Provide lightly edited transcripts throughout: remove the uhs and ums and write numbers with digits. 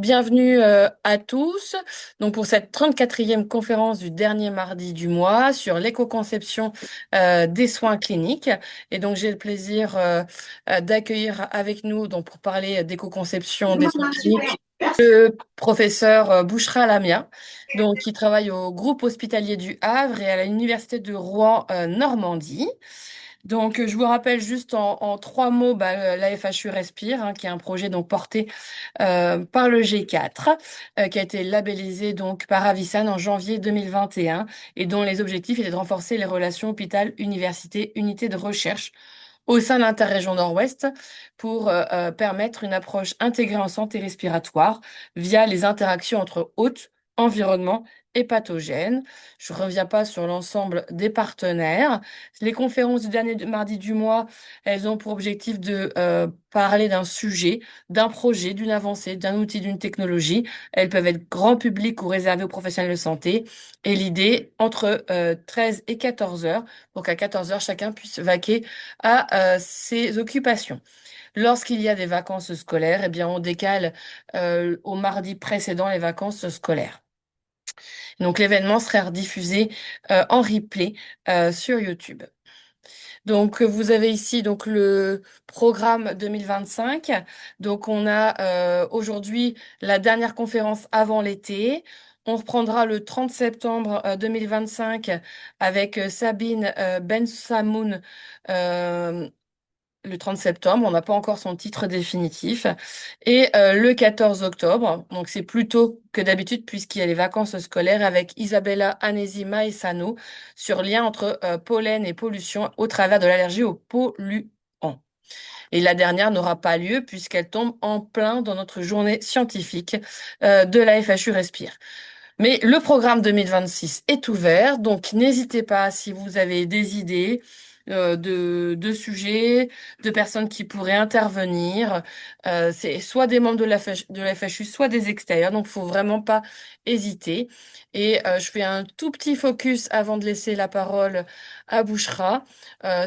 Bienvenue à tous donc pour cette 34e conférence du dernier mardi du mois sur l'éco-conception des soins cliniques. Et donc j'ai le plaisir d'accueillir avec nous donc pour parler d'éco-conception des soins cliniques le professeur Bouchra Lamia, donc qui travaille au groupe hospitalier du Havre et à l'université de Rouen Normandie. Donc, je vous rappelle juste en trois mots la FHU Respire, qui est un projet donc porté par le G4, qui a été labellisé donc par Avisan en janvier 2021 et dont les objectifs étaient de renforcer les relations hôpital-université, unité de recherche au sein de l'interrégion Nord-Ouest pour permettre une approche intégrée en santé respiratoire via les interactions entre hôtes, environnement et pathogènes. Je ne reviens pas sur l'ensemble des partenaires. Les conférences du dernier mardi du mois, elles ont pour objectif de parler d'un sujet, d'un projet, d'une avancée, d'un outil, d'une technologie. Elles peuvent être grand public ou réservées aux professionnels de santé. Et l'idée, entre 13 et 14 heures, pour qu'à 14 heures, chacun puisse vaquer à ses occupations. Lorsqu'il y a des vacances scolaires, eh bien, on décale au mardi précédent les vacances scolaires. Donc, l'événement sera rediffusé en replay sur YouTube. Donc, vous avez ici donc le programme 2025. Donc, on a aujourd'hui la dernière conférence avant l'été. On reprendra le 30 septembre 2025 avec Sabine Ben-Samoun le 30 septembre, on n'a pas encore son titre définitif. Et le 14 octobre, donc c'est plus tôt que d'habitude puisqu'il y a les vacances scolaires avec Isabella Anesi Maessano sur lien entre pollen et pollution au travers de l'allergie aux polluants. Et la dernière n'aura pas lieu puisqu'elle tombe en plein dans notre journée scientifique de la FHU Respire. Mais le programme 2026 est ouvert, donc n'hésitez pas si vous avez des idées de sujets, de personnes qui pourraient intervenir. C'est soit des membres de la FHU, soit des extérieurs, donc il faut vraiment pas hésiter. Et je fais un tout petit focus avant de laisser la parole à Bouchra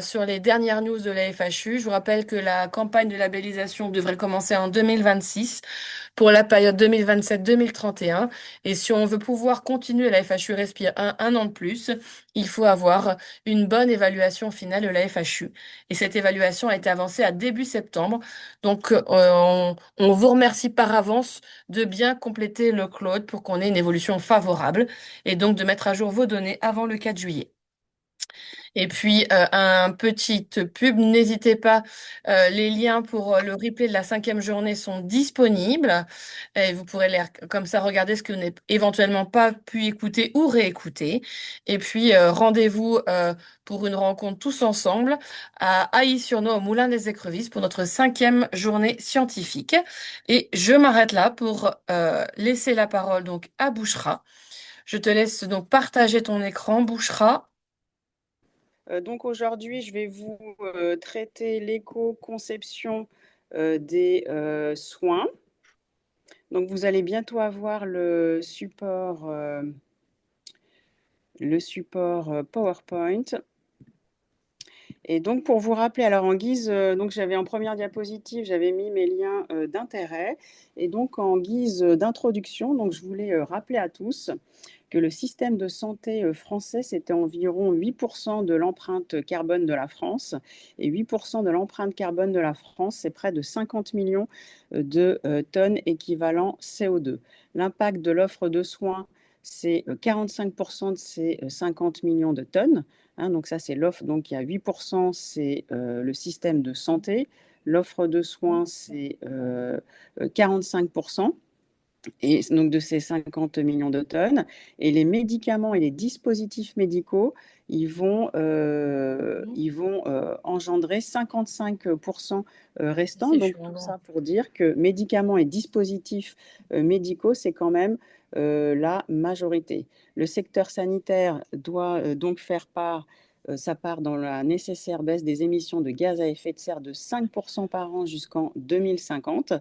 sur les dernières news de la FHU. Je vous rappelle que la campagne de labellisation devrait commencer en 2026 pour la période 2027-2031. Et si on veut pouvoir continuer la FHU Respire un an de plus, il faut avoir une bonne évaluation finale de la FHU. Et cette évaluation a été avancée à début septembre. Donc, on vous remercie par avance de bien compléter le Claude pour qu'on ait une évolution favorable et donc de mettre à jour vos données avant le 4 juillet. Et puis, un petit pub, n'hésitez pas, les liens pour le replay de la 5e journée sont disponibles. Et vous pourrez comme ça regarder ce que vous n'avez éventuellement pas pu écouter ou réécouter. Et puis, rendez-vous pour une rencontre tous ensemble à Ailly-sur-Noix, au Moulin des Écrevisses, pour notre 5e journée scientifique. Et je m'arrête là pour laisser la parole donc à Bouchra. Je te laisse donc partager ton écran, Bouchra. Donc aujourd'hui, je vais vous traiter l'éco-conception des soins. Donc vous allez bientôt avoir le support PowerPoint. Et donc pour vous rappeler, alors en guise, donc j'avais en première diapositive, j'avais mis mes liens d'intérêt. Et donc en guise d'introduction, donc je voulais rappeler à tous que le système de santé français, c'était environ 8% de l'empreinte carbone de la France. Et 8% de l'empreinte carbone de la France, c'est près de 50 millions de tonnes équivalent CO2. L'impact de l'offre de soins, c'est 45% de ces 50 millions de tonnes. Donc ça, c'est l'offre. Donc il y a 8%, c'est le système de santé. L'offre de soins, c'est 45%. Et donc de ces 50 millions de tonnes. Et les médicaments et les dispositifs médicaux, ils vont engendrer 55% restants. C'est Donc tout ça pour dire que médicaments et dispositifs médicaux, c'est quand même la majorité. Le secteur sanitaire doit donc faire part ça part dans la nécessaire baisse des émissions de gaz à effet de serre de 5% par an jusqu'en 2050,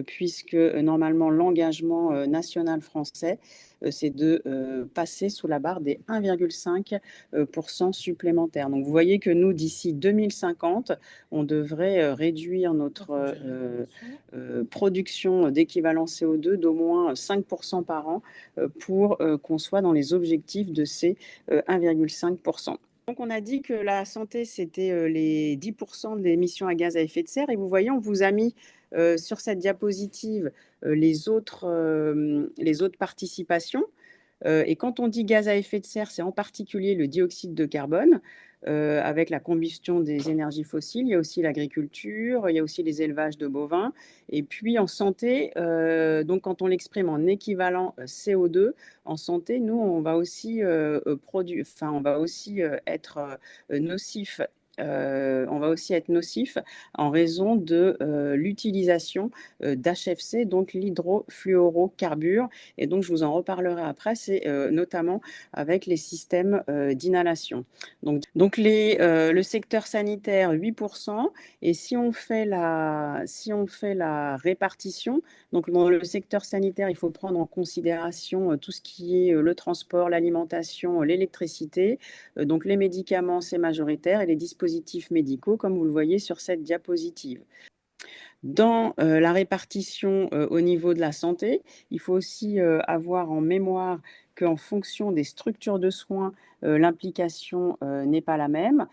puisque normalement l'engagement national français, c'est de passer sous la barre des 1,5% supplémentaires. Donc vous voyez que nous, d'ici 2050, on devrait réduire Il notre faut que j'arrive là-dessus. production d'équivalent CO2 d'au moins 5% par an pour qu'on soit dans les objectifs de ces 1,5%. Donc, on a dit que la santé, c'était les 10% des émissions à gaz à effet de serre. Et vous voyez, on vous a mis sur cette diapositive les autres participations. Et quand on dit gaz à effet de serre, c'est en particulier le dioxyde de carbone, avec la combustion des énergies fossiles. Il y a aussi l'agriculture, il y a aussi les élevages de bovins. Et puis en santé, donc quand on l'exprime en équivalent CO2, en santé, nous, on va aussi, on va aussi être nocif. On va aussi être nocif en raison de l'utilisation d'HFC, donc l'hydrofluorocarbure. Et donc, je vous en reparlerai après, c'est notamment avec les systèmes d'inhalation. Le secteur sanitaire, 8%. Et si on fait la répartition, donc dans le secteur sanitaire, il faut prendre en considération tout ce qui est le transport, l'alimentation, l'électricité. Donc les médicaments, c'est majoritaire, et les dispositifs médicaux, comme vous le voyez sur cette diapositive. Dans la répartition au niveau de la santé, il faut aussi avoir en mémoire qu'en fonction des structures de soins, l'implication n'est pas la même.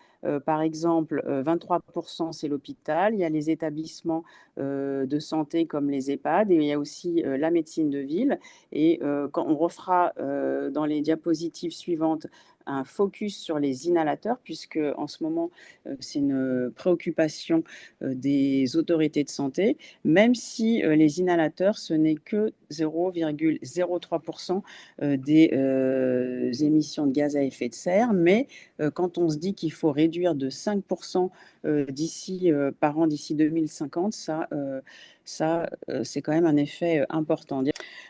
Par exemple, 23%, c'est l'hôpital. Il y a les établissements de santé comme les EHPAD, et il y a aussi la médecine de ville. Et quand on refera dans les diapositives suivantes un focus sur les inhalateurs, puisque en ce moment, c'est une préoccupation des autorités de santé, même si les inhalateurs, ce n'est que 0,03% des émissions de gaz à effet de serre. Mais quand on se dit qu'il faut réduire de 5% par an d'ici 2050, c'est quand même un effet important.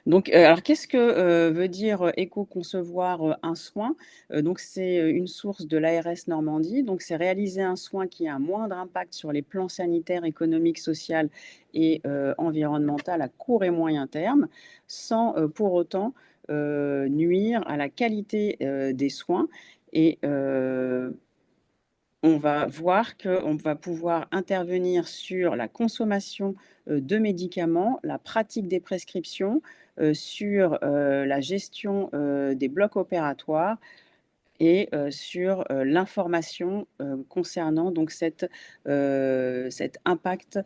Donc, alors, qu'est-ce que veut dire éco-concevoir un soin? Donc, c'est une source de l'ARS Normandie. Donc, c'est réaliser un soin qui a un moindre impact sur les plans sanitaires, économiques, social et environnemental à court et moyen terme, sans pour autant nuire à la qualité des soins. Et on va voir qu'on va pouvoir intervenir sur la consommation de médicaments, la pratique des prescriptions, sur la gestion des blocs opératoires, et sur l'information concernant donc cet impact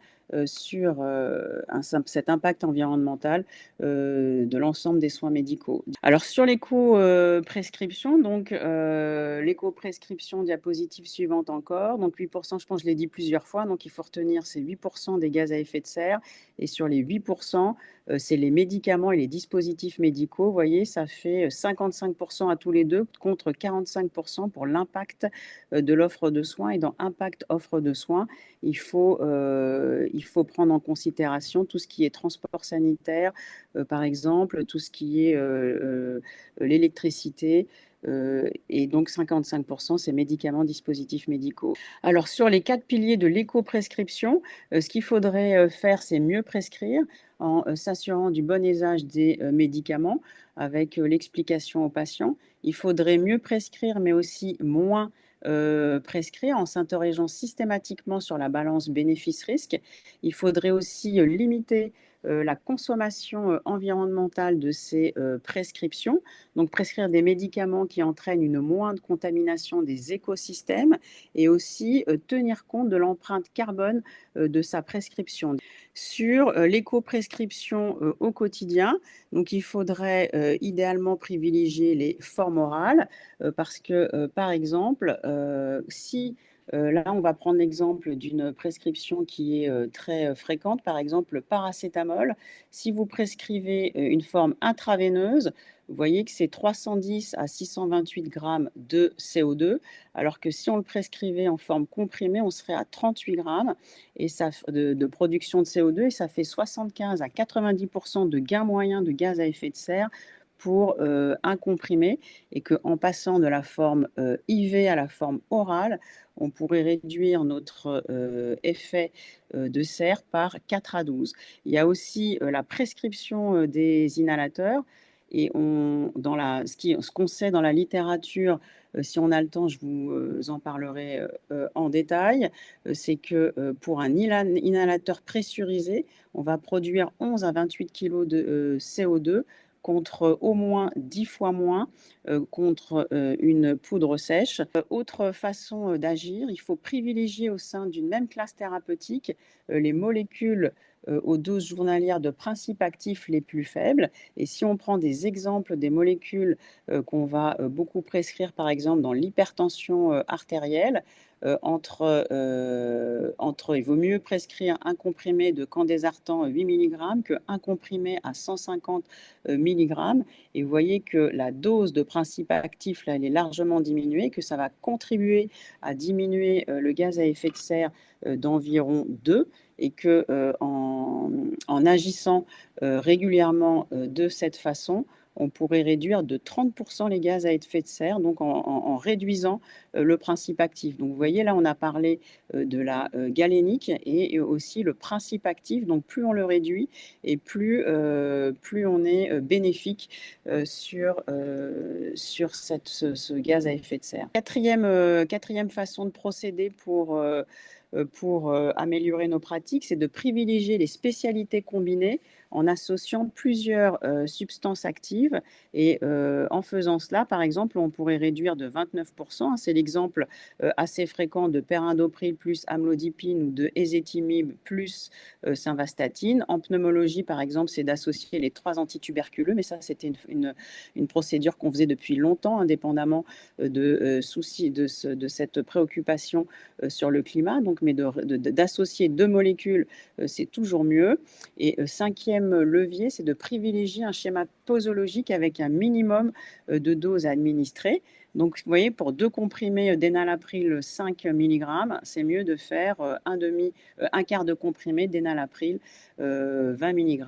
cet impact environnemental de l'ensemble des soins médicaux. Alors sur l'éco-prescription, donc l'éco-prescription, diapositive suivante encore, donc 8%, je pense que je l'ai dit plusieurs fois, donc il faut retenir ces 8% des gaz à effet de serre, et sur les 8%, c'est les médicaments et les dispositifs médicaux. Vous voyez, ça fait 55% à tous les deux contre 45% pour l'impact de l'offre de soins. Et dans impact offre de soins, il faut prendre en considération tout ce qui est transport sanitaire, par exemple, tout ce qui est l'électricité. Et donc 55%, c'est médicaments, dispositifs médicaux. Alors sur les 4 piliers de l'éco-prescription, ce qu'il faudrait faire, c'est mieux prescrire en s'assurant du bon usage des médicaments avec l'explication aux patients. Il faudrait mieux prescrire, mais aussi moins prescrire en s'interrogeant systématiquement sur la balance bénéfice-risque. Il faudrait aussi limiter la consommation environnementale de ces prescriptions, donc prescrire des médicaments qui entraînent une moindre contamination des écosystèmes, et aussi tenir compte de l'empreinte carbone de sa prescription. Sur l'éco-prescription au quotidien, donc il faudrait idéalement privilégier les formes orales, parce que, par exemple, si là, on va prendre l'exemple d'une prescription qui est très fréquente, par exemple le paracétamol. Si vous prescrivez une forme intraveineuse, vous voyez que c'est 310 à 628 grammes de CO2, alors que si on le prescrivait en forme comprimée, on serait à 38 grammes et de production de CO2, et ça fait 75 à 90% de gain moyen de gaz à effet de serre pour un comprimé, et qu'en passant de la forme IV à la forme orale, on pourrait réduire notre effet de serre par 4 à 12. Il y a aussi la prescription des inhalateurs. Et ce qu'on sait dans la littérature, si on a le temps, je vous en parlerai en détail, c'est que pour un inhalateur pressurisé, on va produire 11 à 28 kg de CO2 contre au moins 10 fois moins contre une poudre sèche. Autre façon d'agir, il faut privilégier au sein d'une même classe thérapeutique les molécules aux doses journalières de principes actifs les plus faibles. Et si on prend des exemples des molécules qu'on va beaucoup prescrire, par exemple dans l'hypertension artérielle, il vaut mieux prescrire un comprimé de candesartan 8 mg qu'un comprimé à 150 mg. Et vous voyez que la dose de principe actif, là, elle est largement diminuée, que ça va contribuer à diminuer le gaz à effet de serre d'environ 2, et que en agissant régulièrement de cette façon, on pourrait réduire de 30% les gaz à effet de serre, donc en réduisant le principe actif. Donc vous voyez, là, on a parlé de la galénique et aussi le principe actif. Donc plus on le réduit et plus on est bénéfique sur ce gaz à effet de serre. Quatrième façon de procéder pour améliorer nos pratiques, c'est de privilégier les spécialités combinées en associant plusieurs substances actives. Et en faisant cela, par exemple, on pourrait réduire de 29%. C'est l'exemple assez fréquent de perindopril plus amlodipine ou de ézétimib plus simvastatine. En pneumologie, par exemple, c'est d'associer les 3 antituberculeux, mais ça, c'était une procédure qu'on faisait depuis longtemps, indépendamment de soucis de cette préoccupation sur le climat. Donc, mais d'associer 2 molécules, c'est toujours mieux. Et cinquième levier, c'est de privilégier un schéma posologique avec un minimum de doses à administrer. Donc, vous voyez, pour 2 comprimés d'énalapril 5 mg, c'est mieux de faire un quart de comprimé d'énalapril 20 mg.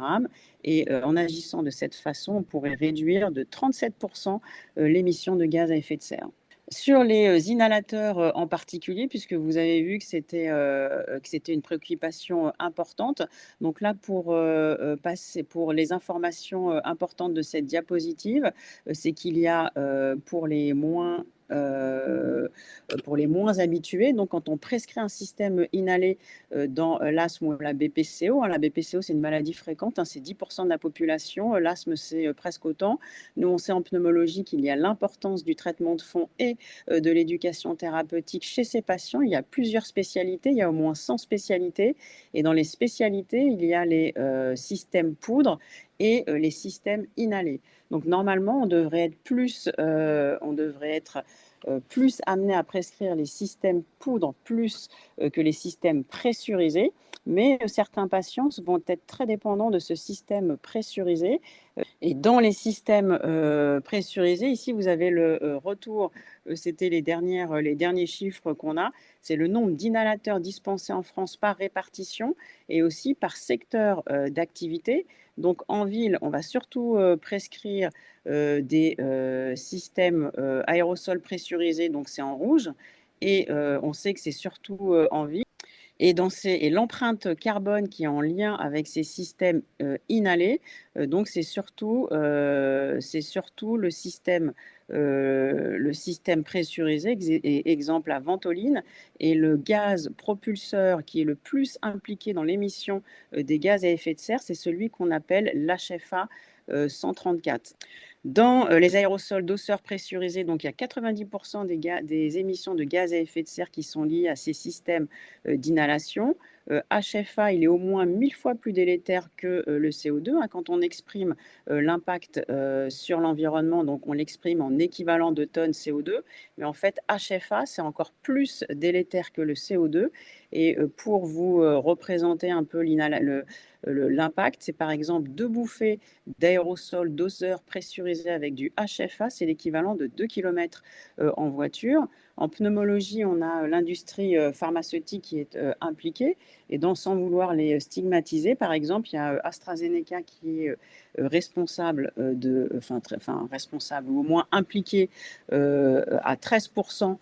Et en agissant de cette façon, on pourrait réduire de 37% l'émission de gaz à effet de serre. Sur les inhalateurs en particulier, puisque vous avez vu que c'était une préoccupation importante. Donc là, passer pour les informations importantes de cette diapositive, c'est qu'il y a pour les moins habitués, donc quand on prescrit un système inhalé dans l'asthme ou la BPCO, la BPCO c'est une maladie fréquente, c'est 10% de la population, l'asthme c'est presque autant. Nous on sait en pneumologie qu'il y a l'importance du traitement de fond et de l'éducation thérapeutique chez ces patients. Il y a plusieurs spécialités, il y a au moins 100 spécialités, et dans les spécialités, il y a les systèmes poudre et les systèmes inhalés. Donc normalement, on devrait être plus amené à prescrire les systèmes poudre plus que les systèmes pressurisés, mais certains patients vont être très dépendants de ce système pressurisé. Et dans les systèmes pressurisés, ici vous avez le retour, c'était les derniers chiffres qu'on a, c'est le nombre d'inhalateurs dispensés en France par répartition et aussi par secteur d'activité. Donc en ville, on va surtout prescrire des systèmes aérosols pressurisés, donc c'est en rouge, et on sait que c'est surtout en ville. Et l'empreinte carbone qui est en lien avec ces systèmes inhalés, donc c'est surtout le système pressurisé, exemple la ventoline, et le gaz propulseur qui est le plus impliqué dans l'émission des gaz à effet de serre, c'est celui qu'on appelle l'HFA 134. Dans les aérosols d'osseurs pressurisés, donc il y a 90% des émissions de gaz à effet de serre qui sont liées à ces systèmes d'inhalation. HFA, il est au moins 1000 fois plus délétère que le CO2. Quand on exprime l'impact sur l'environnement, donc on l'exprime en équivalent de tonnes CO2. Mais en fait, HFA, c'est encore plus délétère que le CO2. Et pour vous représenter un peu l'impact, c'est par exemple 2 bouffées d'aérosol doseur pressurisé avec du HFA, c'est l'équivalent de 2 km en voiture. En pneumologie, on a l'industrie pharmaceutique qui est impliquée. Et sans vouloir les stigmatiser, par exemple, il y a AstraZeneca qui est responsable responsable ou au moins impliqué à 13%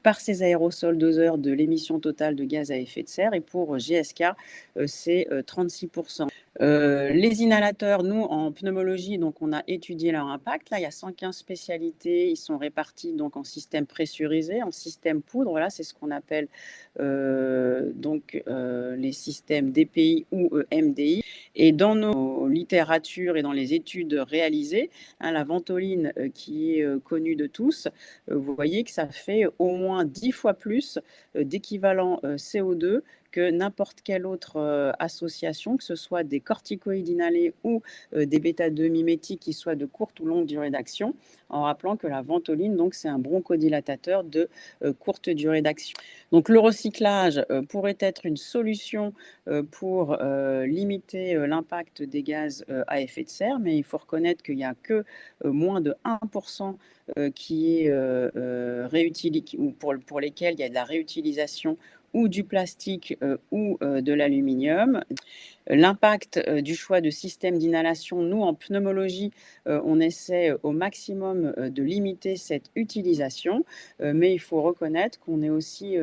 par ses aérosols doseurs de l'émission totale de gaz à effet de serre. Et pour GSK, c'est 36%. Les inhalateurs, nous, en pneumologie, donc on a étudié leur impact. Là, il y a 115 spécialités. Ils sont répartis donc en système pressurisé, en système poudre. Voilà, c'est ce qu'on appelle les systèmes DPI ou MDI. Et dans nos littératures et dans les études réalisées, la ventoline qui est connue de tous, vous voyez que ça fait au moins 10 fois plus d'équivalent CO2 que n'importe quelle autre association, que ce soit des corticoïdes inhalés ou des bêta-2 mimétiques qui soient de courte ou longue durée d'action, en rappelant que la ventoline, donc, c'est un bronchodilatateur de courte durée d'action. Donc le recyclage pourrait être une solution pour limiter l'impact des gaz à effet de serre, mais il faut reconnaître qu'il n'y a que moins de 1% qui est ou pour lesquels il y a de la réutilisation ou du plastique ou de l'aluminium. L'impact du choix de système d'inhalation, nous, en pneumologie, on essaie au maximum de limiter cette utilisation, mais il faut reconnaître qu'on est aussi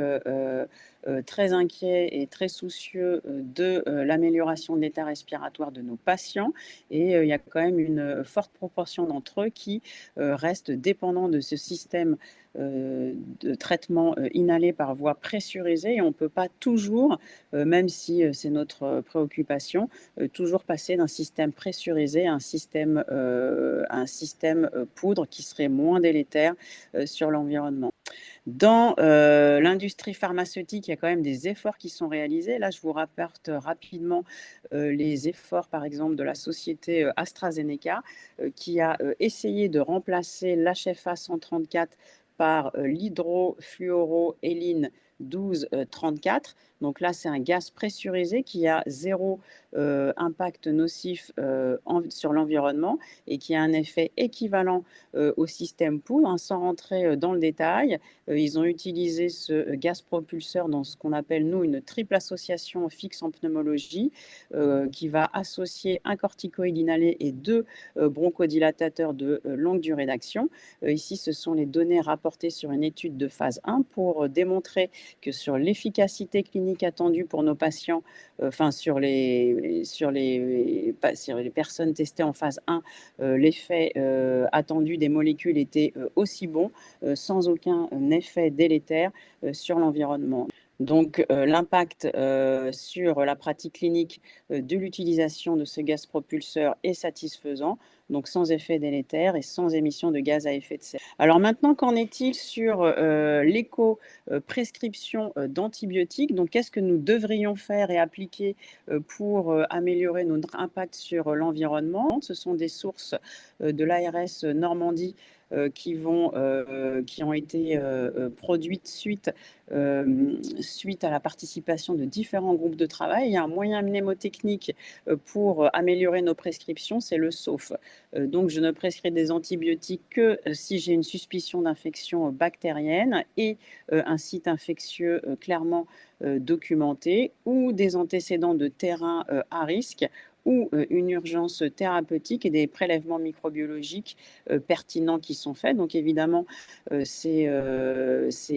très inquiet et très soucieux de l'amélioration de l'état respiratoire de nos patients. Et il y a quand même une forte proportion d'entre eux qui restent dépendants de ce système de traitement inhalé par voie pressurisée. Et on ne peut pas toujours, même si c'est notre préoccupation, toujours passer d'un système pressurisé à un système poudre qui serait moins délétère sur l'environnement. Dans l'industrie pharmaceutique, il y a quand même des efforts qui sont réalisés. Là, je vous rapporte rapidement les efforts, par exemple, de la société AstraZeneca, qui a essayé de remplacer l'HFA 134 par l'hydrofluoroéline 1234. Donc là, c'est un gaz pressurisé qui a zéro impact nocif sur l'environnement et qui a un effet équivalent au système poudre. Sans rentrer dans le détail, ils ont utilisé ce gaz propulseur dans ce qu'on appelle, nous, une triple association fixe en pneumologie qui va associer un corticoïde inhalé et deux bronchodilatateurs de longue durée d'action. Ici, ce sont les données rapportées sur une étude de phase 1 pour démontrer que sur l'efficacité clinique attendue pour nos patients, sur les personnes testées en phase 1, l'effet attendu des molécules était aussi bon, sans aucun effet délétère sur l'environnement. Donc l'impact sur la pratique clinique de l'utilisation de ce gaz propulseur est satisfaisant, donc sans effet délétère et sans émission de gaz à effet de serre. Alors maintenant, qu'en est-il sur l'éco-prescription d'antibiotiques? Donc qu'est-ce que nous devrions faire et appliquer pour améliorer notre impact sur l'environnement? Ce sont des sources de l'ARS Normandie qui ont été produites suite à la participation de différents groupes de travail. Il y a un moyen mnémotechnique pour améliorer nos prescriptions, c'est le SAUF. Donc, je ne prescris des antibiotiques que si j'ai une suspicion d'infection bactérienne et un site infectieux clairement documenté, ou des antécédents de terrain à risque, ou une urgence thérapeutique et des prélèvements microbiologiques pertinents qui sont faits. Donc évidemment, ces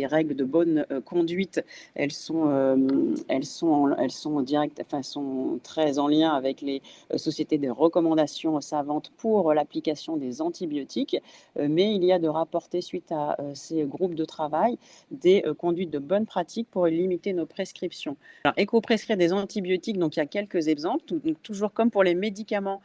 règles de bonne conduite, elles sont sont très en lien avec les sociétés de recommandations savantes pour l'application des antibiotiques, mais il y a de rapporter suite à ces groupes de travail des conduites de bonnes pratiques pour limiter nos prescriptions. Alors, éco-prescrire des antibiotiques, donc il y a quelques exemples. Donc, toujours comme pour les médicaments,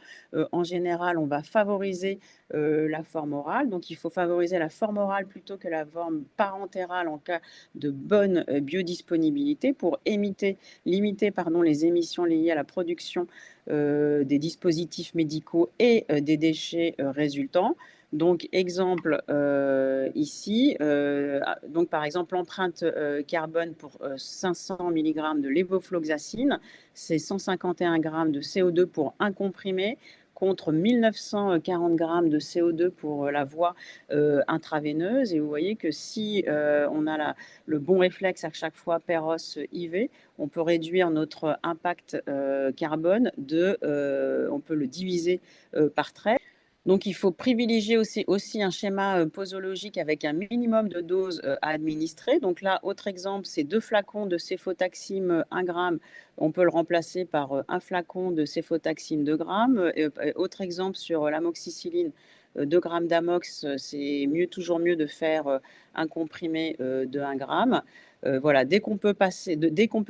en général, on va favoriser la forme orale. Donc, il faut favoriser la forme orale plutôt que la forme parentérale en cas de bonne biodisponibilité pour limiter les émissions liées à la production des dispositifs médicaux et des déchets résultants. Donc, exemple ici, donc par exemple, l'empreinte carbone pour 500 mg de lévofloxacine, c'est 151 g de CO2 pour un comprimé. contre 1940 grammes de CO2 pour la voie intraveineuse. Et vous voyez que si on a le bon réflexe à chaque fois PEROS-IV, on peut réduire notre impact carbone on peut le diviser par 13. Donc, il faut privilégier aussi un schéma posologique avec un minimum de doses à administrer. Donc là, autre exemple, c'est 2 flacons de céfotaxime 1 gramme. On peut le remplacer par un flacon de céfotaxime 2 grammes. Autre exemple sur l'amoxicilline, 2 grammes d'amox, c'est toujours mieux de faire un comprimé de 1 gramme. Voilà, dès qu'on peut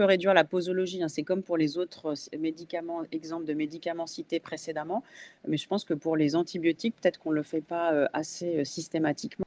réduire la posologie, hein, c'est comme pour les autres médicaments, exemples de médicaments cités précédemment, mais je pense que pour les antibiotiques, peut-être qu'on ne le fait pas assez systématiquement.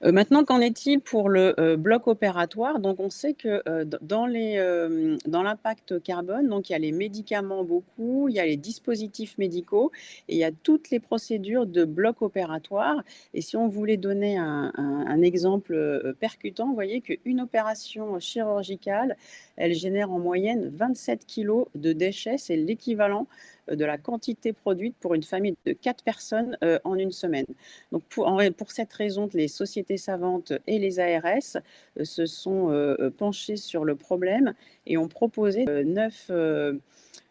Maintenant, qu'en est-il pour le bloc opératoire? Donc, on sait que dans l'impact carbone, donc, il y a les médicaments beaucoup, il y a les dispositifs médicaux et il y a toutes les procédures de bloc opératoire. Et si on voulait donner un exemple percutant, vous voyez qu'une opération chirurgicale, elle génère en moyenne 27 kilos de déchets. C'est l'équivalent de la quantité produite pour une famille de 4 personnes en une semaine. Donc pour cette raison, les sociétés savantes et les ARS se sont penchés sur le problème et ont proposé 9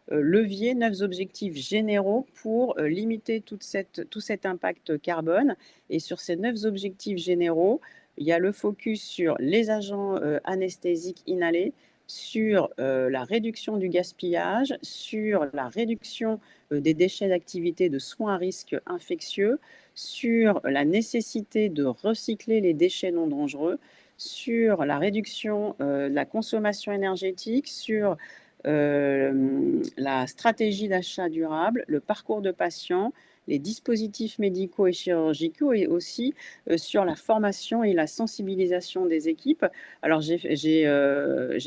leviers, 9 objectifs généraux pour limiter tout cet impact carbone. Et sur ces 9 objectifs généraux, il y a le focus sur les agents anesthésiques inhalés, sur la réduction du gaspillage, sur la réduction des déchets d'activité de soins à risque infectieux, sur la nécessité de recycler les déchets non dangereux, sur la réduction de la consommation énergétique, sur la stratégie d'achat durable, le parcours de patient, les dispositifs médicaux et chirurgicaux et aussi sur la formation et la sensibilisation des équipes. Alors, j'ai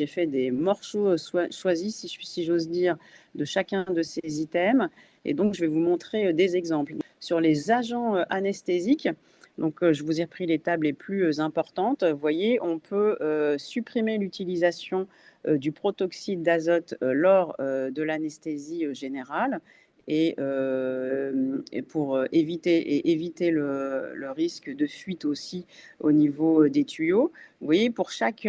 fait des morceaux choisis, si j'ose dire, de chacun de ces items. Et donc, je vais vous montrer des exemples. Sur les agents anesthésiques, donc, je vous ai repris les tables les plus importantes. Vous voyez, on peut supprimer l'utilisation du protoxyde d'azote lors de l'anesthésie générale et pour éviter le risque de fuite aussi au niveau des tuyaux. Vous voyez, pour chaque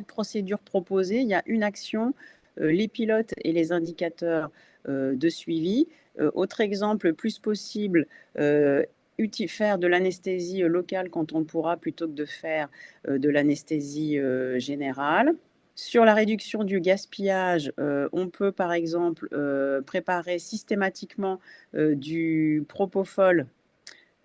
procédure proposée, il y a une action, les pilotes et les indicateurs de suivi. Autre exemple, plus possible, faire de l'anesthésie locale quand on pourra plutôt que de faire de l'anesthésie générale. Sur la réduction du gaspillage, on peut par exemple préparer systématiquement du propofol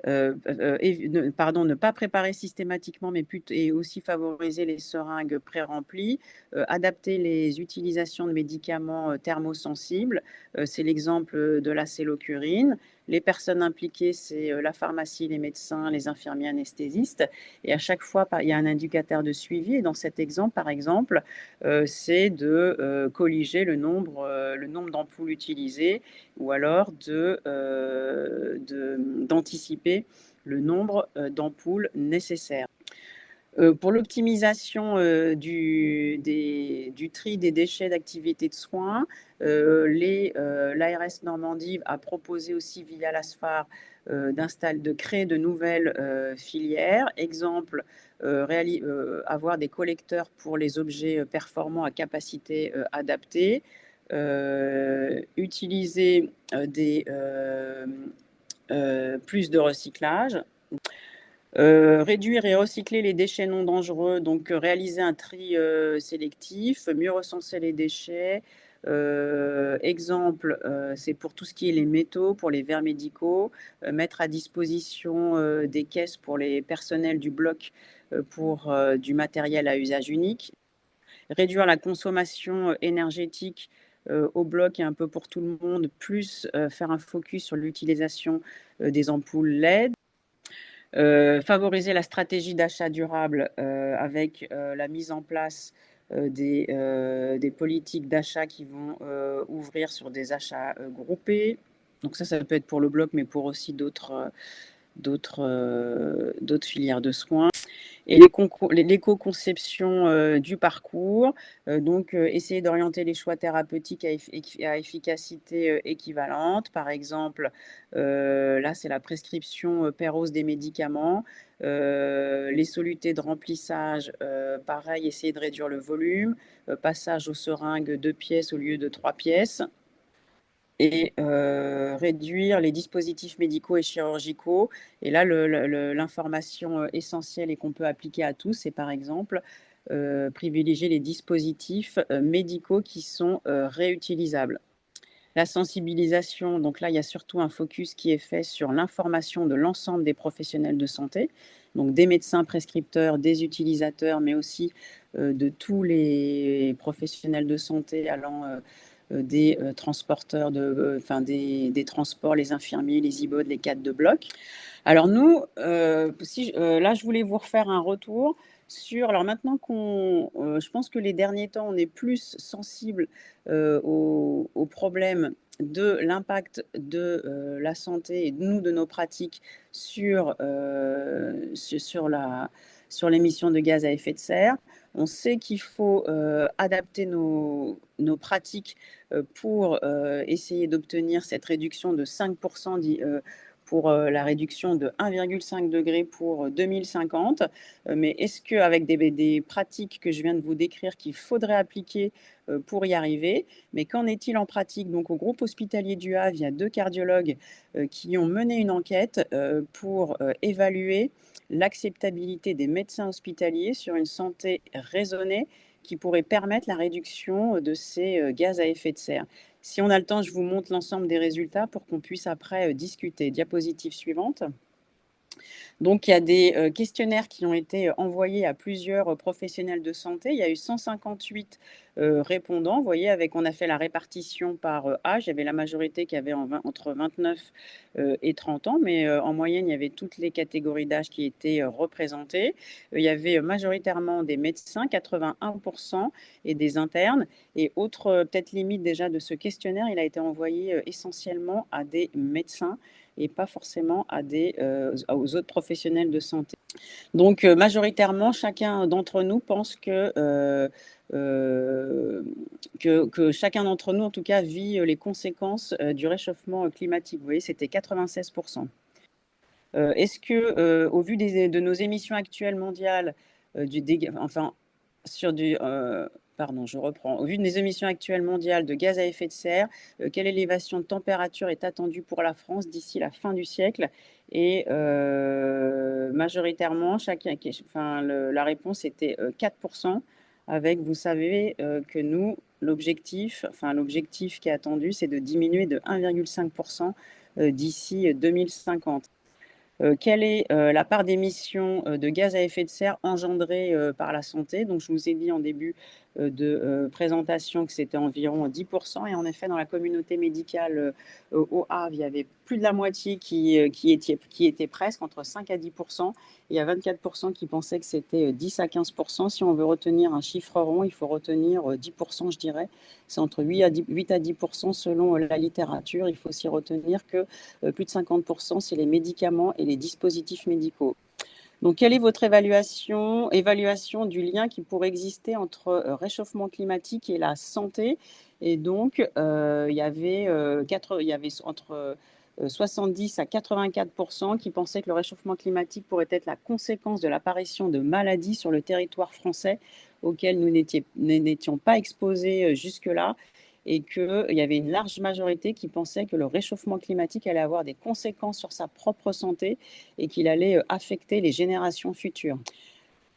ne pas préparer systématiquement, mais et aussi favoriser les seringues pré-remplies, adapter les utilisations de médicaments thermosensibles. C'est l'exemple de la cellocurine. Les personnes impliquées, c'est la pharmacie, les médecins, les infirmiers anesthésistes. Et à chaque fois, il y a un indicateur de suivi. Et dans cet exemple, par exemple, c'est de colliger le nombre d'ampoules utilisées ou alors d'anticiper le nombre d'ampoules nécessaires. Pour l'optimisation du tri des déchets d'activité de soins, l'ARS Normandie a proposé aussi via l'ASFAR de créer de nouvelles filières. Exemple, avoir des collecteurs pour les objets performants à capacité adaptée, utiliser plus de recyclage. Réduire et recycler les déchets non dangereux, donc réaliser un tri sélectif, mieux recenser les déchets. Exemple, c'est pour tout ce qui est les métaux, pour les verres médicaux, mettre à disposition des caisses pour les personnels du bloc pour du matériel à usage unique. Réduire la consommation énergétique au bloc et un peu pour tout le monde, plus faire un focus sur l'utilisation des ampoules LED. Favoriser la stratégie d'achat durable avec la mise en place des politiques d'achat qui vont ouvrir sur des achats groupés. Donc ça peut être pour le bloc, mais pour aussi d'autres filières de soins. Et l'éco-conception du parcours, donc essayer d'orienter les choix thérapeutiques à efficacité équivalente. Par exemple, là, c'est la prescription Péros des médicaments. Les solutés de remplissage, pareil, essayer de réduire le volume. Passage aux seringues 2 pièces au lieu de 3 pièces. Et réduire les dispositifs médicaux et chirurgicaux. Et là, l'information essentielle et qu'on peut appliquer à tous, c'est par exemple privilégier les dispositifs médicaux qui sont réutilisables. La sensibilisation, donc là, il y a surtout un focus qui est fait sur l'information de l'ensemble des professionnels de santé, donc des médecins prescripteurs, des utilisateurs, mais aussi de tous les professionnels de santé allant des transporteurs, des transports, les infirmiers, les IBOD, les cadres de bloc. Alors nous, là, je voulais vous refaire un retour sur. Alors maintenant je pense que les derniers temps, on est plus sensible aux problèmes de l'impact de la santé et de nos pratiques sur l'émission de gaz à effet de serre. On sait qu'il faut adapter nos pratiques pour essayer d'obtenir cette réduction de 5% pour la réduction de 1,5 degré pour 2050. Mais est-ce qu'avec des pratiques que je viens de vous décrire qu'il faudrait appliquer pour y arriver? Mais qu'en est-il en pratique? Donc au groupe hospitalier du Havre, il y a 2 cardiologues qui ont mené une enquête pour évaluer l'acceptabilité des médecins hospitaliers sur une santé raisonnée qui pourrait permettre la réduction de ces gaz à effet de serre. Si on a le temps, je vous montre l'ensemble des résultats pour qu'on puisse après discuter. Diapositive suivante. Donc, il y a des questionnaires qui ont été envoyés à plusieurs professionnels de santé. Il y a eu 158 répondants. Vous voyez, on a fait la répartition par âge. Il y avait la majorité qui avait entre 29 et 30 ans, mais en moyenne, il y avait toutes les catégories d'âge qui étaient représentées. Il y avait majoritairement des médecins, 81%, et des internes. Et autre peut-être limite déjà de ce questionnaire, il a été envoyé essentiellement à des médecins et pas forcément aux autres professionnels de santé. Donc, majoritairement, chacun d'entre nous pense que chacun d'entre nous, en tout cas, vit les conséquences du réchauffement climatique. Vous voyez, c'était 96%. Est-ce que, au vu de nos émissions actuelles mondiales, pardon, je reprends. Au vu des émissions actuelles mondiales de gaz à effet de serre, quelle élévation de température est attendue pour la France d'ici la fin du siècle? Et majoritairement, la réponse était 4%, avec, vous savez, que nous, l'objectif qui est attendu, c'est de diminuer de 1,5% d'ici 2050. Quelle est la part d'émissions de gaz à effet de serre engendrées par la santé? Donc, je vous ai dit en début de présentation que c'était environ 10%. Et en effet, dans la communauté médicale au Havre, il y avait plus de la moitié qui était presque entre 5 à 10%. Il y a 24% qui pensaient que c'était 10 à 15%. Si on veut retenir un chiffre rond, il faut retenir 10%, je dirais. C'est entre 8 à 10% selon la littérature. Il faut aussi retenir que plus de 50%, c'est les médicaments et les dispositifs médicaux. Donc, quelle est votre évaluation du lien qui pourrait exister entre réchauffement climatique et la santé? Et donc, il y avait entre 70 à 84% qui pensaient que le réchauffement climatique pourrait être la conséquence de l'apparition de maladies sur le territoire français auxquelles nous n'étions pas exposés jusque-là, et qu'il y avait une large majorité qui pensait que le réchauffement climatique allait avoir des conséquences sur sa propre santé et qu'il allait affecter les générations futures.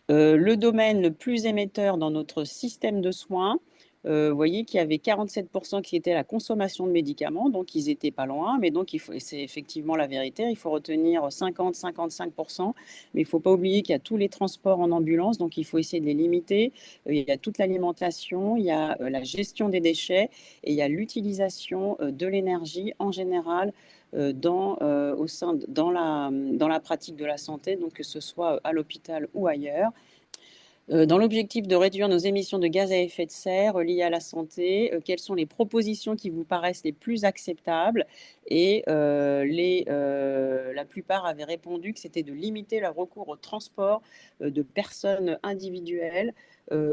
Le domaine le plus émetteur dans notre système de soins, vous voyez qu'il y avait 47% qui était la consommation de médicaments, donc ils n'étaient pas loin, mais donc c'est effectivement la vérité, il faut retenir 50-55%, mais il ne faut pas oublier qu'il y a tous les transports en ambulance, donc il faut essayer de les limiter. Il y a toute l'alimentation, il y a la gestion des déchets et il y a l'utilisation de l'énergie en général dans la pratique de la santé, donc que ce soit à l'hôpital ou ailleurs. Dans l'objectif de réduire nos émissions de gaz à effet de serre liées à la santé, quelles sont les propositions qui vous paraissent les plus acceptables? Et la plupart avaient répondu que c'était de limiter le recours au transport de personnes individuelles,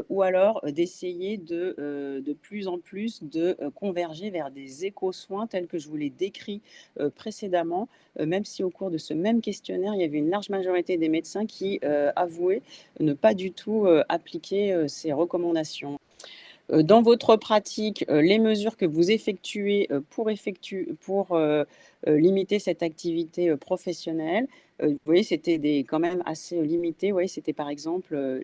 ou alors d'essayer de plus en plus de converger vers des éco-soins tels que je vous l'ai décrit précédemment, même si au cours de ce même questionnaire, il y avait une large majorité des médecins qui avouaient ne pas du tout appliquer ces recommandations. Dans votre pratique, les mesures que vous effectuez pour limiter cette activité professionnelle, vous voyez, c'était quand même assez limité. Vous voyez, c'était par exemple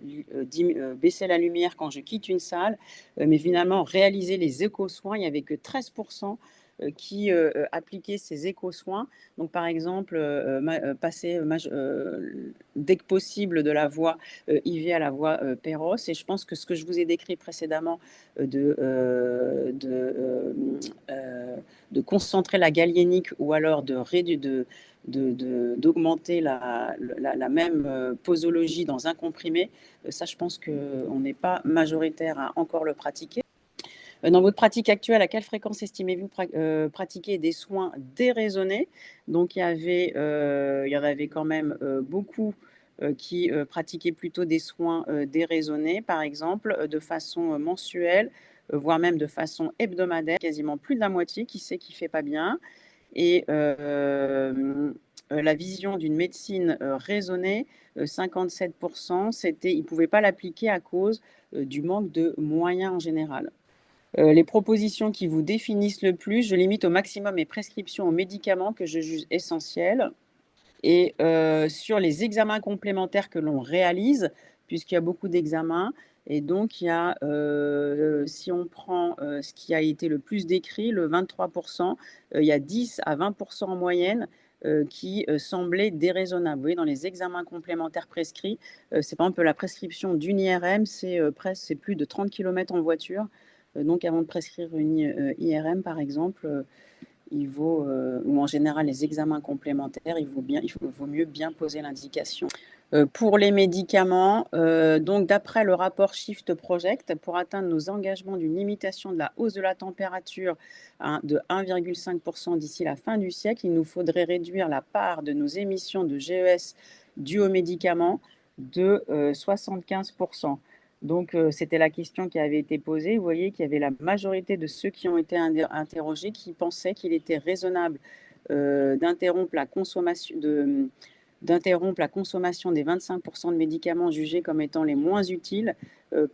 baisser la lumière quand je quitte une salle, mais finalement réaliser les éco-soins, il n'y avait que 13% qui appliquaient ces éco-soins. Donc, par exemple, passer dès que possible de la voie IV à la voie Perros. Et je pense que ce que je vous ai décrit précédemment, de concentrer la galénique ou alors d'augmenter la même posologie dans un comprimé, ça je pense qu'on n'est pas majoritaire à encore le pratiquer. Dans votre pratique actuelle, à quelle fréquence estimez-vous pratiquer des soins déraisonnés? Donc, il y en avait quand même beaucoup qui pratiquaient plutôt des soins déraisonnés, par exemple, de façon mensuelle, voire même de façon hebdomadaire. Quasiment plus de la moitié qui sait qui fait pas bien. Et la vision d'une médecine raisonnée, 57%, ils ne pouvaient pas l'appliquer à cause du manque de moyens en général. Les propositions qui vous définissent le plus, je limite au maximum mes prescriptions aux médicaments que je juge essentiels. Et sur les examens complémentaires que l'on réalise, puisqu'il y a beaucoup d'examens, et donc il y a, si on prend ce qui a été le plus décrit, le 23%, il y a 10 à 20% en moyenne qui semblaient déraisonnables. Vous voyez, dans les examens complémentaires prescrits, c'est par exemple la prescription d'une IRM, c'est plus de 30 km en voiture. Donc avant de prescrire une IRM, par exemple, ou en général les examens complémentaires, vaut mieux bien poser l'indication. Pour les médicaments, donc d'après le rapport Shift Project, pour atteindre nos engagements d'une limitation de la hausse de la température de 1,5% d'ici la fin du siècle, il nous faudrait réduire la part de nos émissions de GES dues aux médicaments de 75%. Donc, c'était la question qui avait été posée. Vous voyez qu'il y avait la majorité de ceux qui ont été interrogés qui pensaient qu'il était raisonnable d'interrompre la consommation des 25% de médicaments jugés comme étant les moins utiles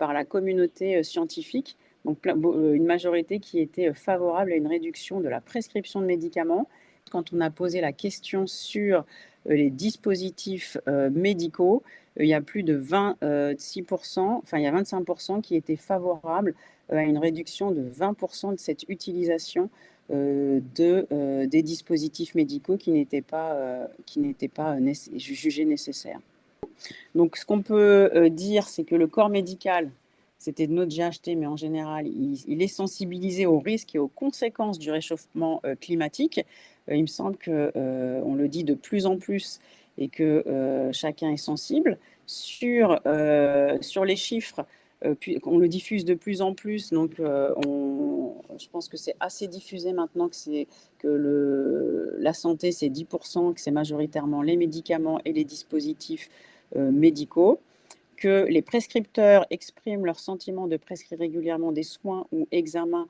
par la communauté scientifique. Donc, une majorité qui était favorable à une réduction de la prescription de médicaments. Quand on a posé la question sur les dispositifs médicaux, il y a plus de 26%, enfin il y a 25% qui étaient favorables à une réduction de 20% de cette utilisation des dispositifs médicaux qui n'étaient pas jugés nécessaires. Donc, ce qu'on peut dire, c'est que le corps médical, c'était de notre GHT, mais en général, il est sensibilisé aux risques et aux conséquences du réchauffement climatique. Il me semble qu'on le dit de plus en plus et que chacun est sensible. Sur les chiffres, on le diffuse de plus en plus, donc je pense que c'est assez diffusé maintenant que la santé, c'est 10%, que c'est majoritairement les médicaments et les dispositifs médicaux, que les prescripteurs expriment leur sentiment de prescrire régulièrement des soins ou examens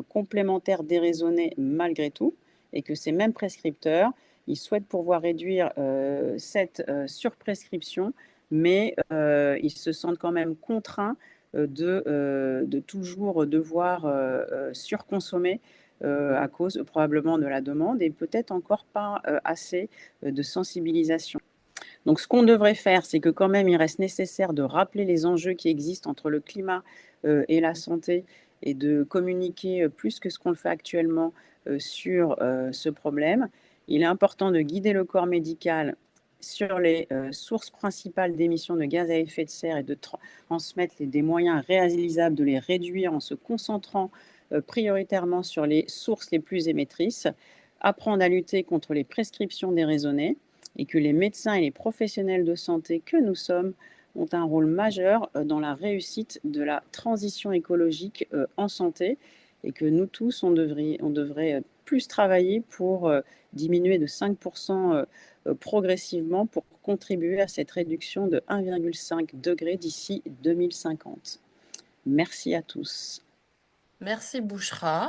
complémentaires déraisonnés malgré tout, et que ces mêmes prescripteurs, ils souhaitent pouvoir réduire cette surprescription, mais ils se sentent quand même contraints de toujours devoir surconsommer à cause probablement de la demande et peut-être encore pas assez de sensibilisation. Donc, ce qu'on devrait faire, c'est que quand même, il reste nécessaire de rappeler les enjeux qui existent entre le climat et la santé et de communiquer plus que ce qu'on le fait actuellement sur ce problème. Il est important de guider le corps médical sur les sources principales d'émissions de gaz à effet de serre et de transmettre des moyens réalisables de les réduire en se concentrant prioritairement sur les sources les plus émettrices, apprendre à lutter contre les prescriptions déraisonnées et que les médecins et les professionnels de santé que nous sommes ont un rôle majeur dans la réussite de la transition écologique en santé et que nous tous, on devrait plus travailler pour diminuer de 5% progressivement pour contribuer à cette réduction de 1,5 degré d'ici 2050. Merci à tous. Merci Bouchra.